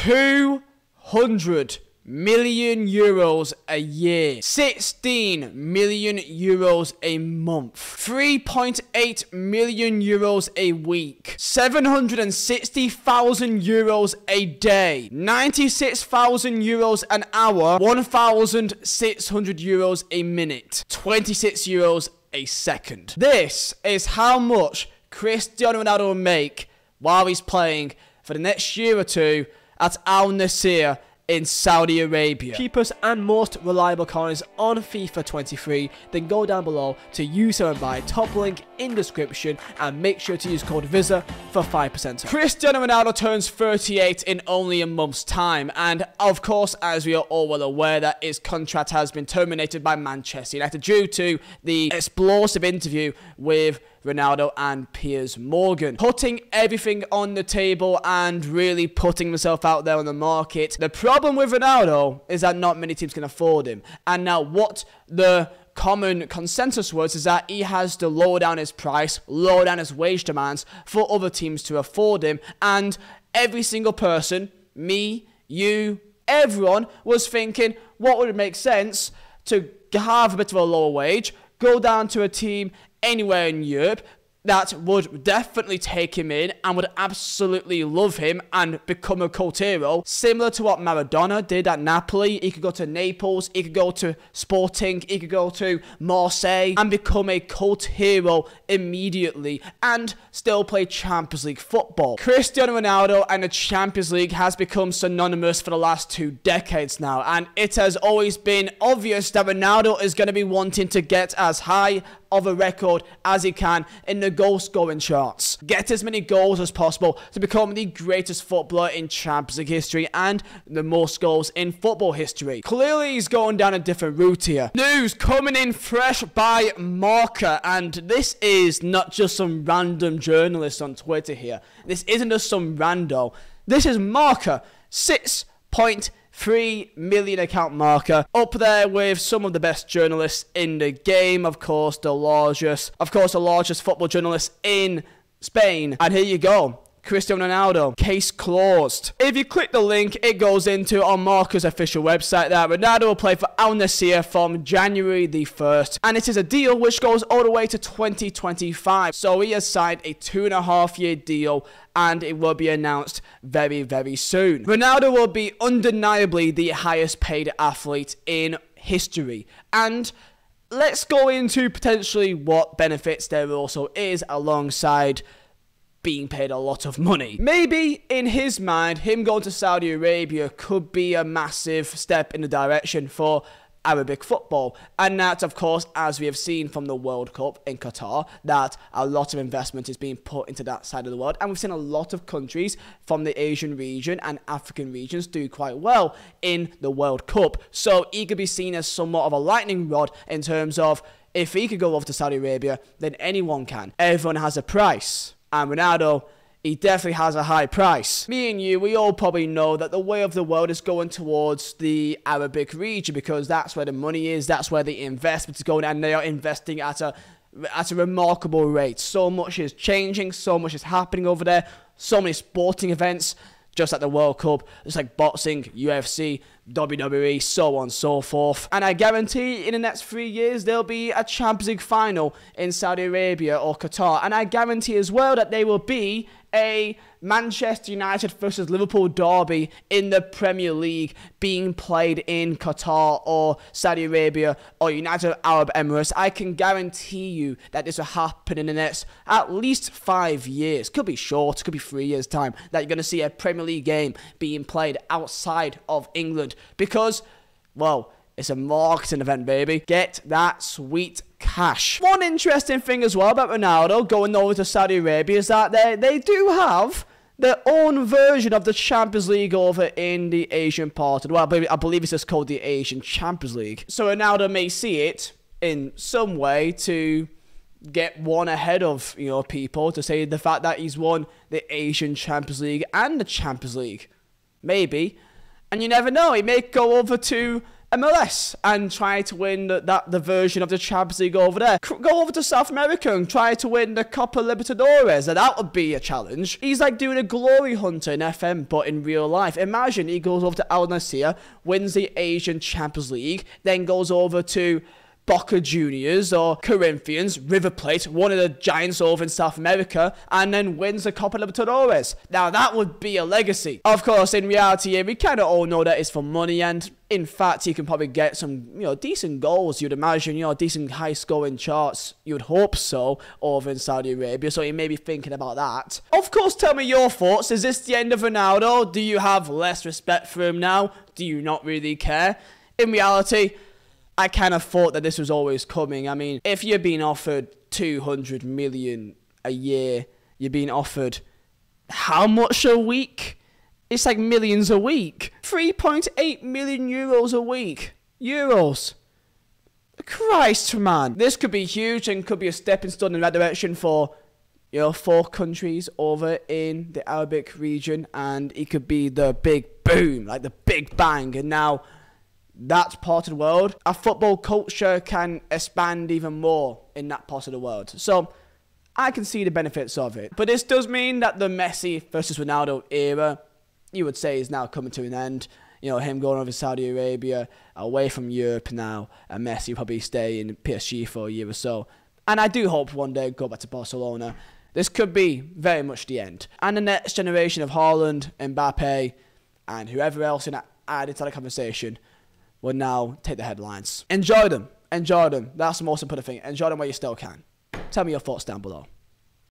200 million euros a year, 16 million euros a month, 3.8 million euros a week, 760,000 euros a day, 96,000 euros an hour, 1,600 euros a minute, 26 euros a second. This is how much Cristiano Ronaldo will make while he's playing for the next year or two at Al Nassr in Saudi Arabia. Cheapest and most reliable coins on FIFA 23, then go down below to use them and buy. Top link in description, and make sure to use code Vizeh for 5% off. Cristiano Ronaldo turns 38 in only a month's time, and of course, as we are all well aware, that his contract has been terminated by Manchester United due to the explosive interview with Ronaldo and Piers Morgan, putting everything on the table and really putting himself out there on the market. The problem with Ronaldo is that not many teams can afford him, and now what the common consensus was is that he has to lower down his price, lower down his wage demands for other teams to afford him, and every single person, me, you, everyone, was thinking, what would it make sense to have a bit of a lower wage, go down to a team anywhere in Europe that would definitely take him in and would absolutely love him and become a cult hero, similar to what Maradona did at Napoli. He could go to Naples, he could go to Sporting, he could go to Marseille and become a cult hero immediately and still play Champions League football. Cristiano Ronaldo and the Champions League has become synonymous for the last 2 decades now, and it has always been obvious that Ronaldo is going to be wanting to get as high of a record as he can in the goal scoring charts. Get as many goals as possible to become the greatest footballer in Champions League history and the most goals in football history. Clearly he's going down a different route here. News coming in fresh by Marca, and this is not just some random journalist on Twitter here. This isn't just some rando. This is Marca, 6.3 million account Marca, up there with some of the best journalists in the game, of course the largest football journalist in Spain. And here you go, Cristiano Ronaldo, case closed. If you click the link, it goes into on Marca's official website that Ronaldo will play for Al Nassr from January the 1st, and it is a deal which goes all the way to 2025. So he has signed a 2.5-year deal, and it will be announced very, very soon. Ronaldo will be undeniably the highest paid athlete in history, and let's go into potentially what benefits there also is alongside being paid a lot of money. Maybe in his mind, him going to Saudi Arabia could be a massive step in the direction for Arabic football, and that, of course, as we have seen from the World Cup in Qatar, that a lot of investment is being put into that side of the world, and we've seen a lot of countries from the Asian region and African regions do quite well in the World Cup, so he could be seen as somewhat of a lightning rod in terms of, if he could go over to Saudi Arabia, then anyone can. Everyone has a price, and Ronaldo, he definitely has a high price. Me and you, we all probably know that the way of the world is going towards the Arabic region because that's where the money is, that's where the investment is going, and they are investing at a remarkable rate. So much is changing, so much is happening over there, so many sporting events, just like the World Cup, just like boxing, UFC, WWE, so on and so forth. And I guarantee in the next 3 years, there'll be a Champions League final in Saudi Arabia or Qatar. And I guarantee as well that there will be a Manchester United versus Liverpool derby in the Premier League being played in Qatar or Saudi Arabia or United Arab Emirates. I can guarantee you that this will happen in the next at least 5 years. Could be short, could be 3 years' time, that you're going to see a Premier League game being played outside of England because, well, it's a marketing event, baby. Get that sweet cash. One interesting thing as well about Ronaldo going over to Saudi Arabia is that they do have their own version of the Champions League over in the Asian part of the world. I believe it's just called the Asian Champions League. So Ronaldo may see it in some way to get one ahead of, people, to say the fact that he's won the Asian Champions League and the Champions League. Maybe. And you never know, he may go over to MLS and try to win the version of the Champions League over there. Go over to South America and try to win the Copa Libertadores, and that would be a challenge. He's like doing a glory hunter in FM, but in real life. Imagine he goes over to Al Nassr, wins the Asian Champions League, then goes over to Boca Juniors or Corinthians, River Plate, one of the giants over in South America, and then wins the Copa Libertadores. Now that would be a legacy. Of course, in reality, we kind of all know that it's for money, and in fact, he can probably get some, decent goals, you'd imagine, decent high-scoring charts, you'd hope so, over in Saudi Arabia, so you may be thinking about that. Of course, tell me your thoughts. Is this the end of Ronaldo? Do you have less respect for him now? Do you not really care? In reality, I kind of thought that this was always coming. I mean, if you're being offered 200 million a year, you're being offered how much a week? It's like millions a week. 3.8 million euros a week. Euros. Christ, man. This could be huge and could be a stepping stone in that direction for, 4 countries over in the Arabic region. And it could be the big boom, like the big bang. And now that part of the world, our football culture can expand even more in that part of the world. So I can see the benefits of it. But this does mean that the Messi versus Ronaldo era, you would say, is now coming to an end. Him going over to Saudi Arabia, away from Europe now, and Messi will probably stay in PSG for a year or so. And I do hope one day go back to Barcelona. This could be very much the end. And the next generation of Haaland, Mbappe, and whoever else in added to the conversation will now take the headlines. Enjoy them. Enjoy them. That's the most important thing. Enjoy them while you still can. Tell me your thoughts down below.